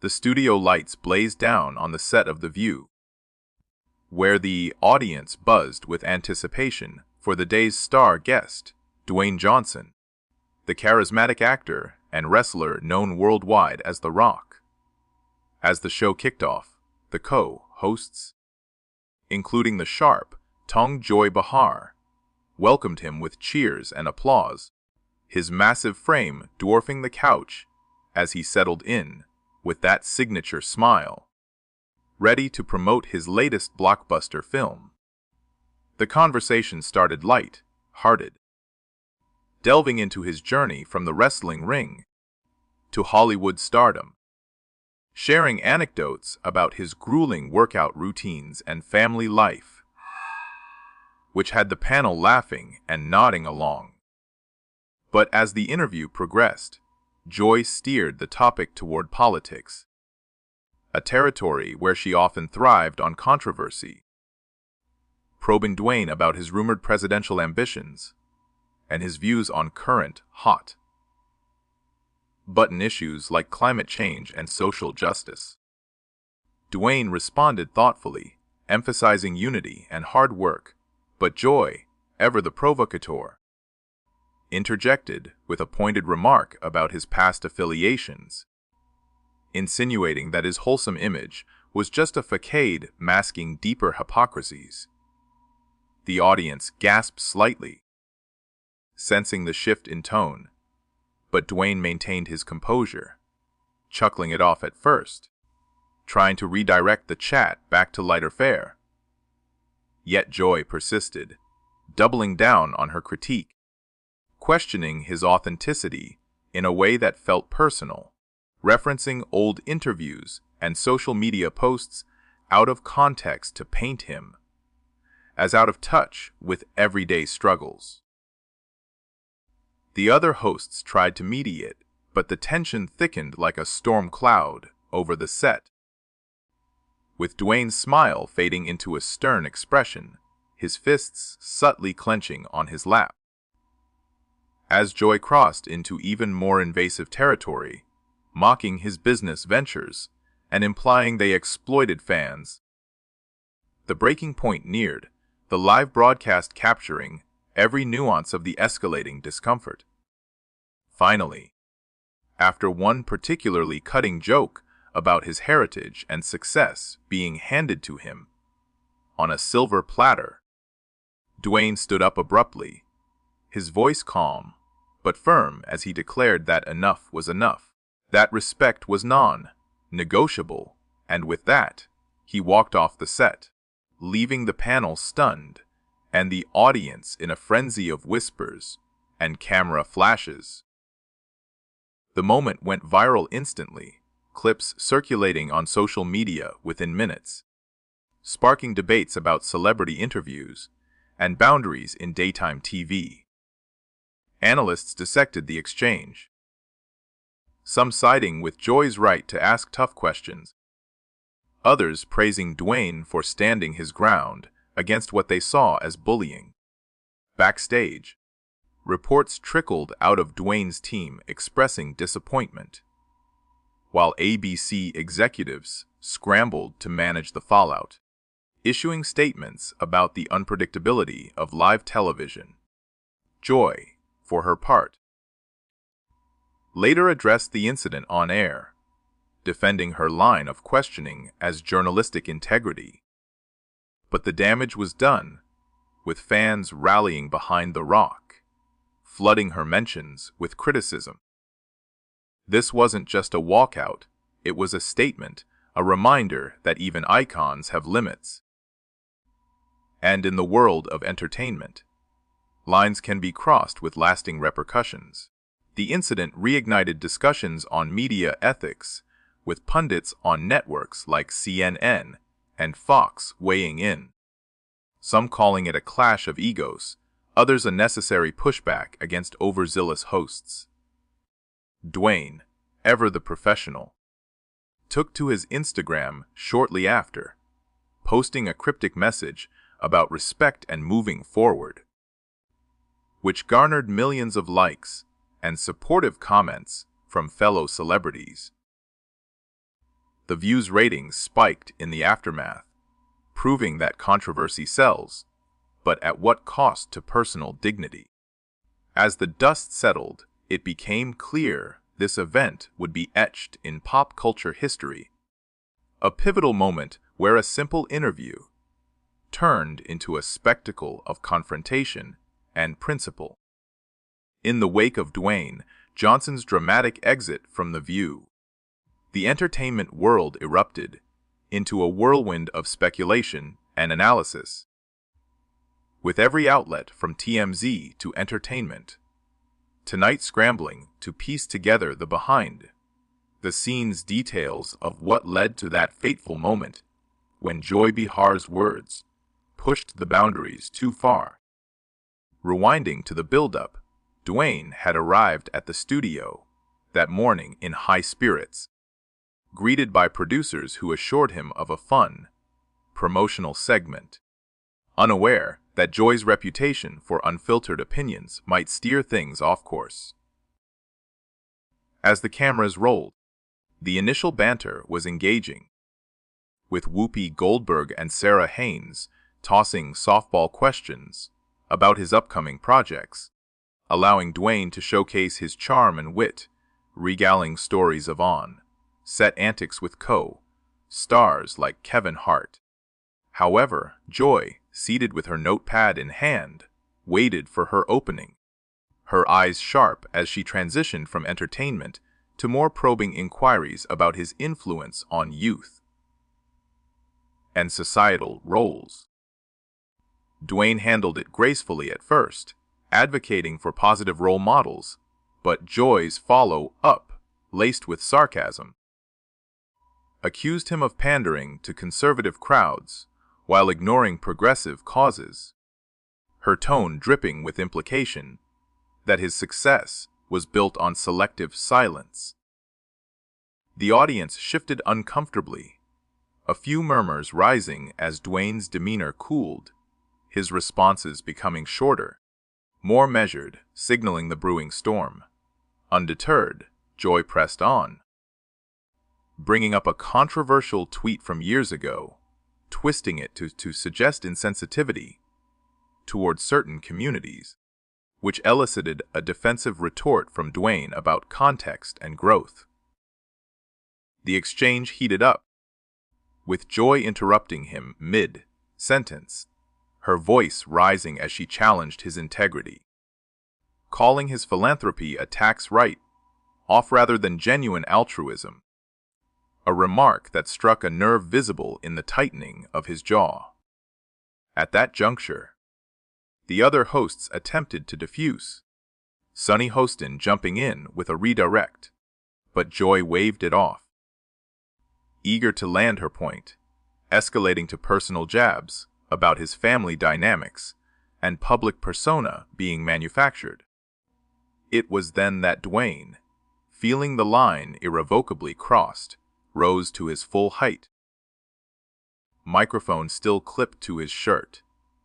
The studio lights blazed down on the set of The View, where the audience buzzed with anticipation for the day's star guest, Dwayne Johnson, the charismatic actor and wrestler known worldwide as The Rock. As the show kicked off, the co-hosts, including the sharp-tongued Joy Behar, welcomed him with cheers and applause, his massive frame dwarfing the couch as he settled in with that signature smile, ready to promote his latest blockbuster film. The conversation started light-hearted, delving into his journey from the wrestling ring to Hollywood stardom, sharing anecdotes about his grueling workout routines and family life, which had the panel laughing and nodding along. But as the interview progressed, Joy steered the topic toward politics, a territory where she often thrived on controversy, probing Dwayne about his rumored presidential ambitions and his views on current, hot-button issues like climate change and social justice. Dwayne responded thoughtfully, emphasizing unity and hard work, but Joy, ever the provocateur, interjected with a pointed remark about his past affiliations, insinuating that his wholesome image was just a facade masking deeper hypocrisies. The audience gasped slightly, sensing the shift in tone, but Dwayne maintained his composure, chuckling it off at first, trying to redirect the chat back to lighter fare. Yet Joy persisted, doubling down on her critique, questioning his authenticity in a way that felt personal, referencing old interviews and social media posts out of context to paint him as out of touch with everyday struggles. The other hosts tried to mediate, but the tension thickened like a storm cloud over the set, with Dwayne's smile fading into a stern expression, his fists subtly clenching on his lap. As Joy crossed into even more invasive territory, mocking his business ventures and implying they exploited fans, the breaking point neared, the live broadcast capturing every nuance of the escalating discomfort. Finally, after one particularly cutting joke about his heritage and success being handed to him on a silver platter, Dwayne stood up abruptly, his voice calm but firm as he declared that enough was enough, that respect was non-negotiable, and with that, he walked off the set, leaving the panel stunned and the audience in a frenzy of whispers and camera flashes. The moment went viral instantly, clips circulating on social media within minutes, sparking debates about celebrity interviews and boundaries in daytime TV. Analysts dissected the exchange, some siding with Joy's right to ask tough questions, others praising Dwayne for standing his ground against what they saw as bullying. Backstage, reports trickled out of Dwayne's team expressing disappointment, while ABC executives scrambled to manage the fallout, issuing statements about the unpredictability of live television. Joy, for her part, later addressed the incident on air, defending her line of questioning as journalistic integrity. But the damage was done, with fans rallying behind The Rock, flooding her mentions with criticism. This wasn't just a walkout, it was a statement, a reminder that even icons have limits. And in the world of entertainment, lines can be crossed with lasting repercussions. The incident reignited discussions on media ethics, with pundits on networks like CNN and Fox weighing in, some calling it a clash of egos, others a necessary pushback against overzealous hosts. Dwayne, ever the professional, took to his Instagram shortly after, posting a cryptic message about respect and moving forward, which garnered millions of likes and supportive comments from fellow celebrities. the View's ratings spiked in the aftermath, proving that controversy sells, but at what cost to personal dignity? As the dust settled, it became clear this event would be etched in pop culture history, a pivotal moment where a simple interview turned into a spectacle of confrontation and principle. In the wake of Dwayne Johnson's dramatic exit from The View, the entertainment world erupted into a whirlwind of speculation and analysis. With every outlet from TMZ to Entertainment Tonight scrambling to piece together the behind-the-scenes details of what led to that fateful moment when Joy Behar's words pushed the boundaries too far. Rewinding to the build-up, Dwayne had arrived at the studio that morning in high spirits, greeted by producers who assured him of a fun, promotional segment, unaware that Joy's reputation for unfiltered opinions might steer things off course. As the cameras rolled, the initial banter was engaging, with Whoopi Goldberg and Sarah Haynes tossing softball questions about his upcoming projects, allowing Dwayne to showcase his charm and wit, regaling stories of on-set antics with co-stars like Kevin Hart. However, Joy, seated with her notepad in hand, waited for her opening, her eyes sharp as she transitioned from entertainment to more probing inquiries about his influence on youth and societal roles. Dwayne handled it gracefully at first, advocating for positive role models, but Joy's follow-up, laced with sarcasm, accused him of pandering to conservative crowds while ignoring progressive causes, her tone dripping with implication that his success was built on selective silence. The audience shifted uncomfortably, a few murmurs rising as Dwayne's demeanor cooled, his responses becoming shorter, more measured, signaling the brewing storm. Undeterred, Joy pressed on, bringing up a controversial tweet from years ago, twisting it to suggest insensitivity toward certain communities, which elicited a defensive retort from Dwayne about context and growth. The exchange heated up, with Joy interrupting him mid-sentence, her voice rising as she challenged his integrity, calling his philanthropy a tax write-off rather than genuine altruism, a remark that struck a nerve visible in the tightening of his jaw. At that juncture, the other hosts attempted to defuse, Sunny Hostin jumping in with a redirect, but Joy waved it off, eager to land her point, escalating to personal jabs about his family dynamics and public persona being manufactured. It was then that Dwayne, feeling the line irrevocably crossed, rose to his full height, microphone still clipped to his shirt,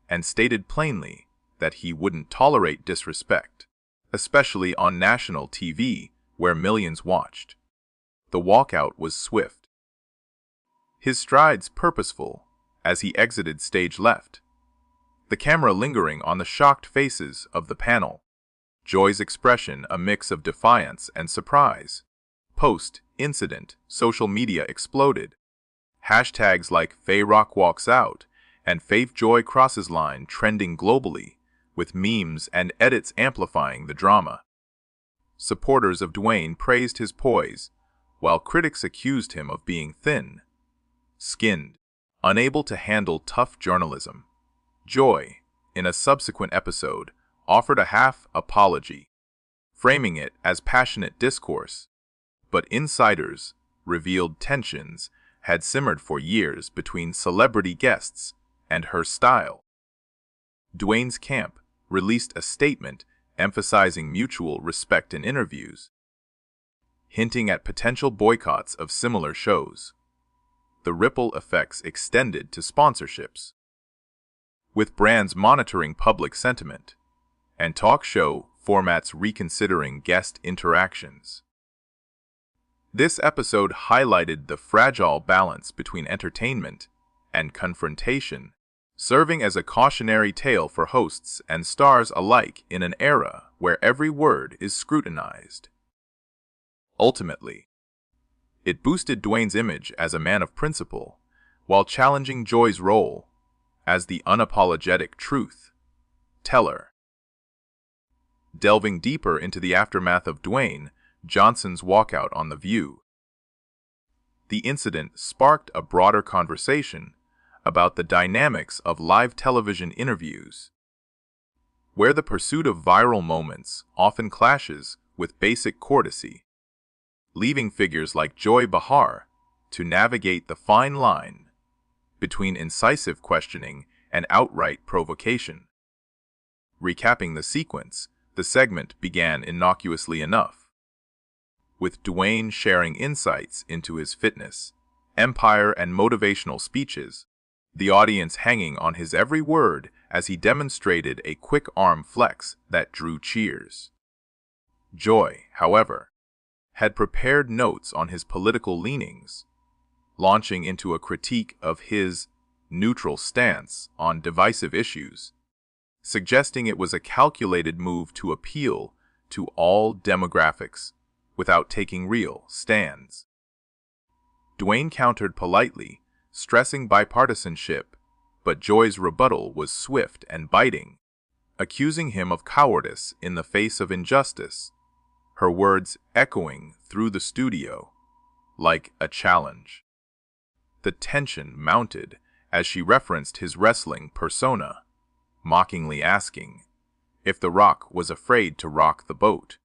and stated plainly that he wouldn't tolerate disrespect, especially on national TV where millions watched. The walkout was swift, his strides purposeful as he exited stage left, the camera lingering on the shocked faces of the panel, Joy's expression a mix of defiance and surprise. Post-incident, social media exploded. Hashtags like FayRock walks out and Faith Joy crosses line trending globally, with memes and edits amplifying the drama. Supporters of Dwayne praised his poise, while critics accused him of being thin-skinned, unable to handle tough journalism. Joy, in a subsequent episode, offered a half apology, framing it as passionate discourse, but insiders revealed tensions had simmered for years between celebrity guests and her style. Dwayne's camp released a statement emphasizing mutual respect in interviews, hinting at potential boycotts of similar shows. The ripple effects extended to sponsorships, with brands monitoring public sentiment and talk show formats reconsidering guest interactions. This episode highlighted the fragile balance between entertainment and confrontation, serving as a cautionary tale for hosts and stars alike in an era where every word is scrutinized. Ultimately, it boosted Dwayne's image as a man of principle, while challenging Joy's role as the unapologetic truth teller. Delving deeper into the aftermath of Dwayne Johnson's walkout on The View, the incident sparked a broader conversation about the dynamics of live television interviews, where the pursuit of viral moments often clashes with basic courtesy, leaving figures like Joy Behar to navigate the fine line between incisive questioning and outright provocation. Recapping the sequence, the segment began innocuously enough, with Dwayne sharing insights into his fitness, empire, and motivational speeches, the audience hanging on his every word as he demonstrated a quick arm flex that drew cheers. Joy, however, had prepared notes on his political leanings, launching into a critique of his neutral stance on divisive issues, suggesting it was a calculated move to appeal to all demographics without taking real stands. Dwayne countered politely, stressing bipartisanship, but Joy's rebuttal was swift and biting, accusing him of cowardice in the face of injustice, her words echoing through the studio like a challenge. The tension mounted as she referenced his wrestling persona, mockingly asking if The Rock was afraid to rock the boat.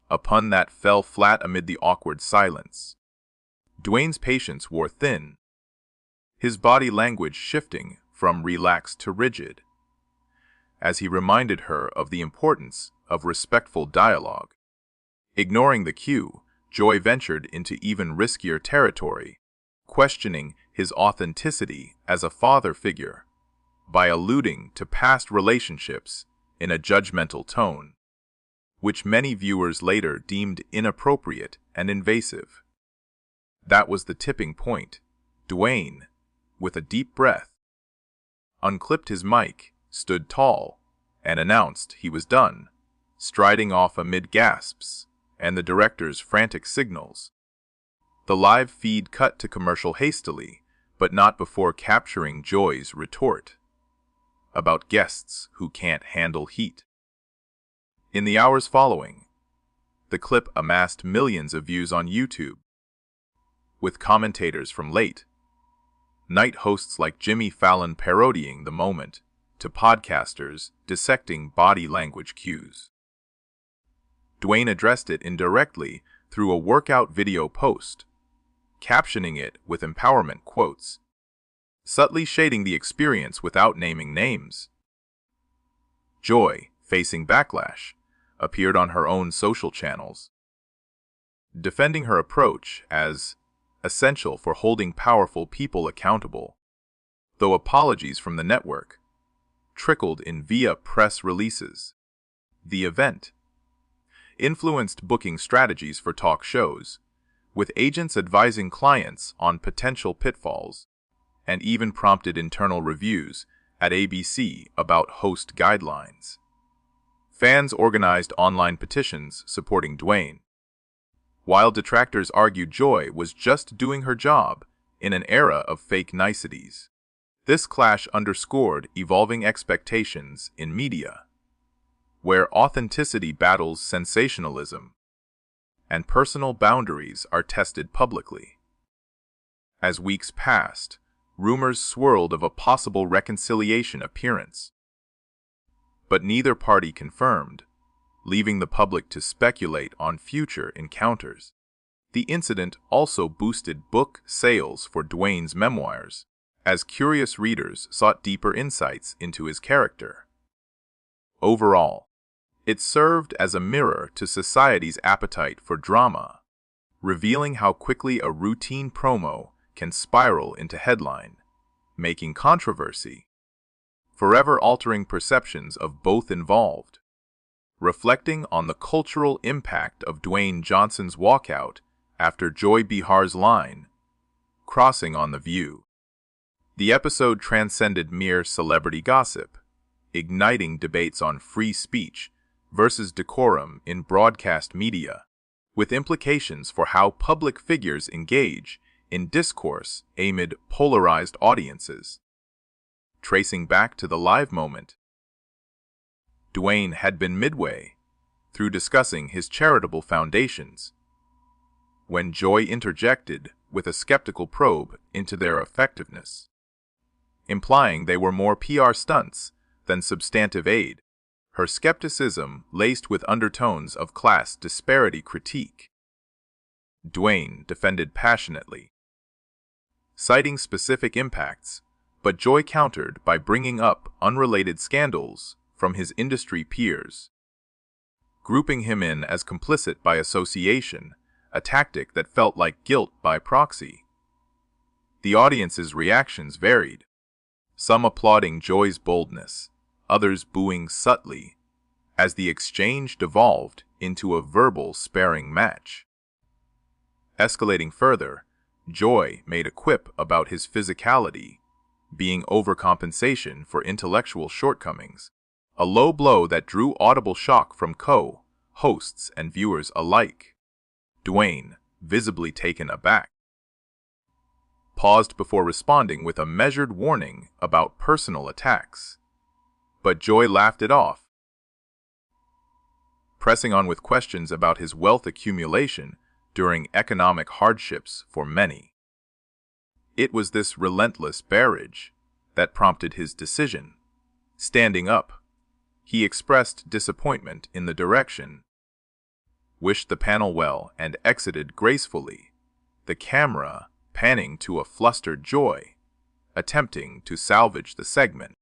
A pun that fell flat amid the awkward silence. Dwayne's patience wore thin, his body language shifting from relaxed to rigid, as he reminded her of the importance of respectful dialogue. Ignoring the cue, Joy ventured into even riskier territory, questioning his authenticity as a father figure by alluding to past relationships in a judgmental tone, which many viewers later deemed inappropriate and invasive. That was the tipping point. Dwayne, with a deep breath, unclipped his mic, stood tall, and announced he was done, striding off amid gasps and the director's frantic signals. The live feed cut to commercial hastily, but not before capturing Joy's retort about guests who can't handle heat. In the hours following, the clip amassed millions of views on YouTube, with commentators from late night hosts like Jimmy Fallon parodying the moment to podcasters dissecting body language cues. Dwayne addressed it indirectly through a workout video post, captioning it with empowerment quotes, subtly shading the experience without naming names. Joy, facing backlash, appeared on her own social channels, defending her approach as essential for holding powerful people accountable, though apologies from the network trickled in via press releases. The event influenced booking strategies for talk shows, with agents advising clients on potential pitfalls, and even prompted internal reviews at ABC about host guidelines. Fans organized online petitions supporting Dwayne, while detractors argued Joy was just doing her job in an era of fake niceties. This clash underscored evolving expectations in media, where authenticity battles sensationalism, and personal boundaries are tested publicly. As weeks passed, rumors swirled of a possible reconciliation appearance, but neither party confirmed, leaving the public to speculate on future encounters. The incident also boosted book sales for Dwayne's memoirs, as curious readers sought deeper insights into his character. Overall, it served as a mirror to society's appetite for drama, revealing how quickly a routine promo can spiral into headline, making controversy, forever altering perceptions of both involved. Reflecting on the cultural impact of Dwayne Johnson's walkout after Joy Behar's line, "Crossing on the View." The episode transcended mere celebrity gossip, igniting debates on free speech versus decorum in broadcast media, with implications for how public figures engage in discourse amid polarized audiences. Tracing back to the live moment, Dwayne had been midway through discussing his charitable foundations when Joy interjected with a skeptical probe into their effectiveness, implying they were more PR stunts than substantive aid, her skepticism laced with undertones of class disparity critique. Dwayne defended passionately, citing specific impacts, but Joy countered by bringing up unrelated scandals from his industry peers, grouping him in as complicit by association, a tactic that felt like guilt by proxy. The audience's reactions varied, some applauding Joy's boldness, others booing subtly, as the exchange devolved into a verbal sparring match. Escalating further, Joy made a quip about his physicality being overcompensation for intellectual shortcomings, a low blow that drew audible shock from co-hosts and viewers alike. Dwayne, visibly taken aback, paused before responding with a measured warning about personal attacks. But Joy laughed it off, pressing on with questions about his wealth accumulation during economic hardships for many. It was this relentless barrage that prompted his decision. Standing up, he expressed disappointment in the direction, wished the panel well, and exited gracefully, the camera panning to a flustered Joy, attempting to salvage the segment.